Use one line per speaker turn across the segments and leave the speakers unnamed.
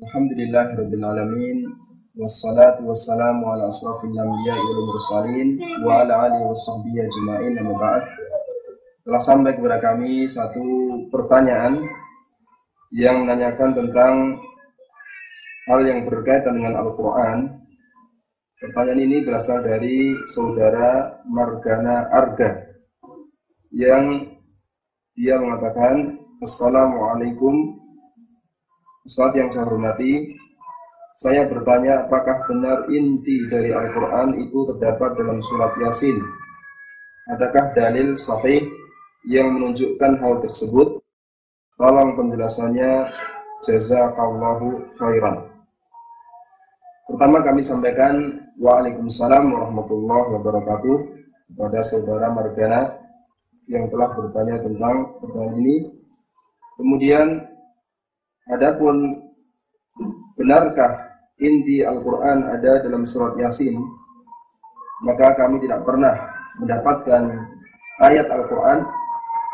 Alhamdulillahirabbil alamin wassalatu wassalamu ala asrafil anbiya'i wal mursalin wa ala alihi washabbihi ajma'in amma ba'd. Telah sampai kepada kami satu pertanyaan yang menanyakan tentang hal yang berkaitan dengan Al-Qur'an. Pertanyaan ini berasal dari saudara Margana Arga yang dia mengatakan, Assalamualaikum Ustaz yang saya hormati, saya bertanya apakah benar inti dari Al-Quran itu terdapat dalam surat Yasin? Adakah dalil sahih yang menunjukkan hal tersebut? Tolong penjelasannya, jazakallahu khairan. Pertama kami sampaikan Waalaikumsalam warahmatullahi wabarakatuh kepada saudara Margana yang telah bertanya tentang pertanyaan ini. Kemudian, adapun benarkah inti Al-Quran ada dalam surat Yasin, maka kami tidak pernah mendapatkan ayat Al-Quran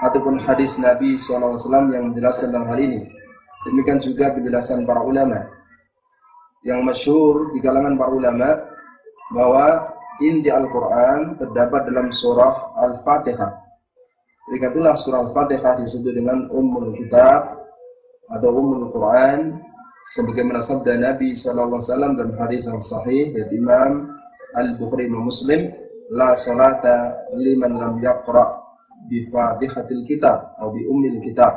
ataupun hadis Nabi SAW yang menjelaskan tentang hal ini. Demikian juga penjelasan para ulama yang masyhur di kalangan para ulama bahwa inti Al-Quran terdapat dalam surah Al-Fatihah. Oleh itulah surah Al-Fatihah disebut dengan Ummul Kitab atau Ummul Quran, sebagaimana sabda Nabi sallallahu alaihi wasallam dalam hadis yang sahih dari Imam Al-Bukhari dan Muslim, la salata liman lam yaqra bi Fatihatil Kitab atau bi Ummil Kitab.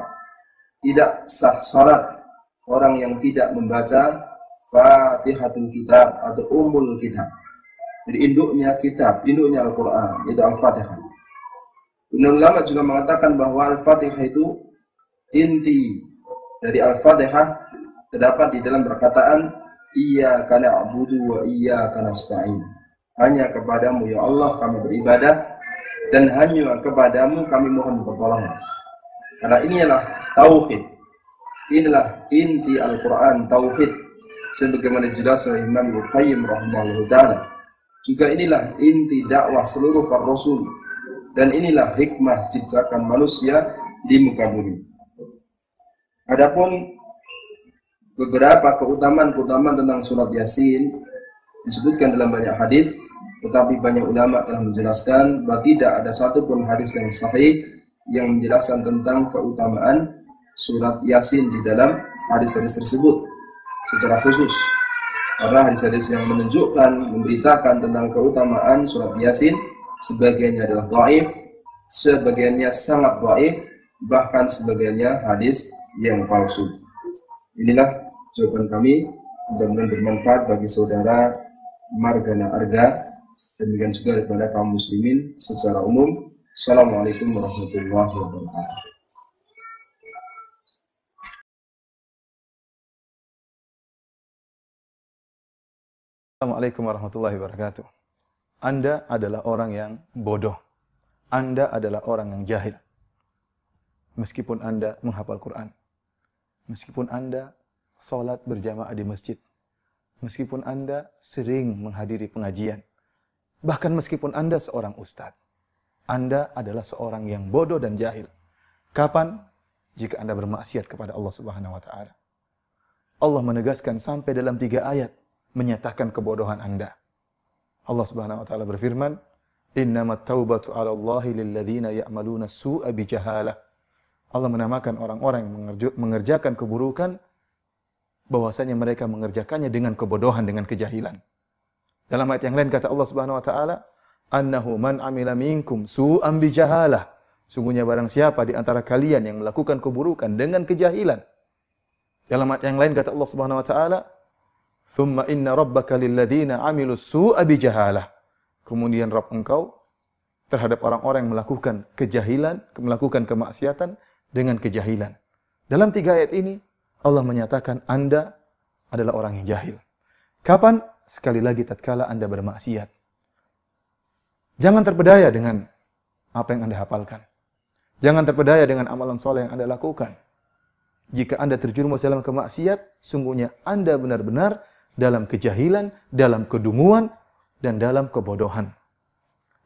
Tidak sah salat orang yang tidak membaca Fatihatul Kitab atau Ummul Kitab. Jadi induknya kitab, induknya Al-Quran, yaitu Al-Fatihah. Ulama juga mengatakan bahwa Al-Fatihah itu inti dari Al-Fatihah terdapat di dalam perkataan Iyyaka na'budu wa iyyaka nasta'in. Hanya kepadamu ya Allah kami beribadah dan hanya kepadamu kami mohon pertolongan. Karena inilah tauhid. Inilah inti Al-Quran, tauhid. Sebagaimana dijelaskan Imam Al-Qayyim rahimahullah ta'ala. Juga inilah inti dakwah seluruh para rasul. Dan inilah hikmah ciptakan manusia di muka bumi. Adapun beberapa keutamaan tentang surat Yasin disebutkan dalam banyak hadis, tetapi banyak ulama telah menjelaskan bahwa tidak ada satupun hadis yang sahih yang menjelaskan tentang keutamaan surat Yasin di dalam hadis-hadis tersebut secara khusus. Karena hadis-hadis yang menunjukkan, memberitakan tentang keutamaan surat Yasin, sebagiannya adalah dhaif, sebagiannya sangat dhaif, bahkan sebagiannya hadis yang palsu. Inilah jawaban kami, mudah-mudahan bermanfaat bagi saudara Margana Arga, demikian juga kepada kaum muslimin secara umum. Assalamualaikum warahmatullahi wabarakatuh.
Assalamualaikum warahmatullahi wabarakatuh. Anda adalah orang yang bodoh. Anda adalah orang yang jahil. Meskipun Anda menghafal Quran. Meskipun Anda sholat berjamaah di masjid. Meskipun Anda sering menghadiri pengajian. Bahkan meskipun Anda seorang ustadz. Anda adalah seorang yang bodoh dan jahil. Kapan? Jika Anda bermaksiat kepada Allah Subhanahu wa Ta'ala. Allah menegaskan sampai dalam 3 ayat menyatakan kebodohan Anda. Allah Subhanahu wa Ta'ala berfirman, "Innamat taubatu 'ala Allahi lilladzina ya'maluna su'a bijahalah." Allah menamakan orang-orang yang mengerjakan keburukan bahwasanya mereka mengerjakannya dengan kebodohan, dengan kejahilan. Dalam ayat yang lain kata Allah Subhanahu wa Ta'ala, "Annahu man 'amila minkum su'an bijahalah." Sungguhnya barang siapa di antara kalian yang melakukan keburukan dengan kejahilan. Dalam ayat yang lain kata Allah Subhanahu wa Ta'ala, "Tsumma inna rabbaka lilladzina 'amilus su'a bijahalah." Kemudian Rabb engkau terhadap orang-orang yang melakukan kejahilan, melakukan kemaksiatan dengan kejahilan. Dalam 3 ayat ini Allah menyatakan Anda adalah orang yang jahil. Kapan? Sekali lagi tatkala Anda bermaksiat. Jangan terpedaya dengan apa yang Anda hafalkan. Jangan terpedaya dengan amalan soleh yang Anda lakukan. Jika Anda terjerumus dalam kemaksiat, sungguhnya Anda benar-benar dalam kejahilan, dalam kedunguan, dan dalam kebodohan.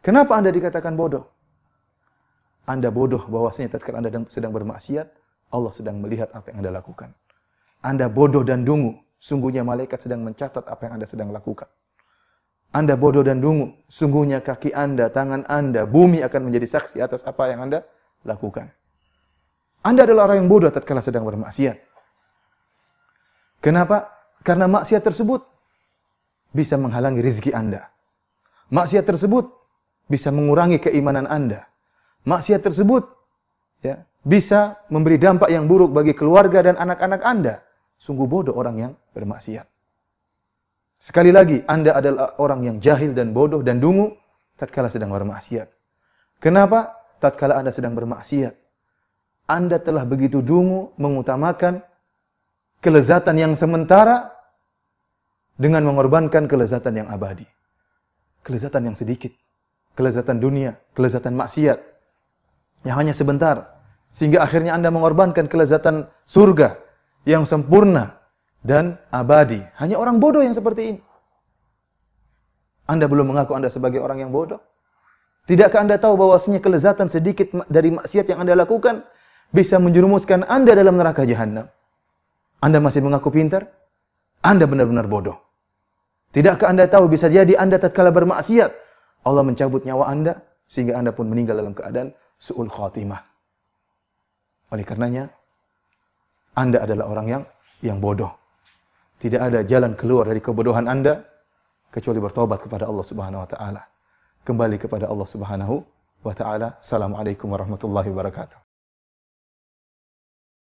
Kenapa Anda dikatakan bodoh? Anda bodoh bahwasanya tatkala Anda sedang bermaksiat, Allah sedang melihat apa yang Anda lakukan. Anda bodoh dan dungu sungguhnya malaikat sedang mencatat apa yang Anda sedang lakukan. Anda bodoh dan dungu, sungguhnya kaki Anda, tangan Anda, bumi akan menjadi saksi atas apa yang Anda lakukan. Anda adalah orang yang bodoh tatkala sedang bermaksiat. Kenapa? Karena maksiat tersebut bisa menghalangi rezeki Anda. Maksiat tersebut bisa mengurangi keimanan Anda. Maksiat tersebut ya, bisa memberi dampak yang buruk bagi keluarga dan anak-anak Anda. Sungguh bodoh orang yang bermaksiat. Sekali lagi, Anda adalah orang yang jahil dan bodoh dan dungu tatkala sedang bermaksiat. Kenapa? Tatkala Anda sedang bermaksiat, Anda telah begitu dungu mengutamakan kelezatan yang sementara dengan mengorbankan kelezatan yang abadi. Kelezatan yang sedikit, kelezatan dunia, kelezatan maksiat yang hanya sebentar, sehingga akhirnya Anda mengorbankan kelezatan surga yang sempurna dan abadi. Hanya orang bodoh yang seperti ini. Anda belum mengaku Anda sebagai orang yang bodoh? Tidakkah Anda tahu bahwasanya kelezatan sedikit dari maksiat yang Anda lakukan bisa menjerumuskan Anda dalam neraka jahanam? Anda masih mengaku pintar? Anda benar-benar bodoh. Tidakkah Anda tahu bisa jadi Anda tatkala bermaksiat, Allah mencabut nyawa Anda sehingga Anda pun meninggal dalam keadaan su'ul khatimah. Oleh karenanya, Anda adalah orang yang bodoh. Tidak ada jalan keluar dari kebodohan Anda kecuali bertobat kepada Allah Subhanahu wa taala. Kembali kepada Allah Subhanahu wa taala. Assalamualaikum warahmatullahi wabarakatuh.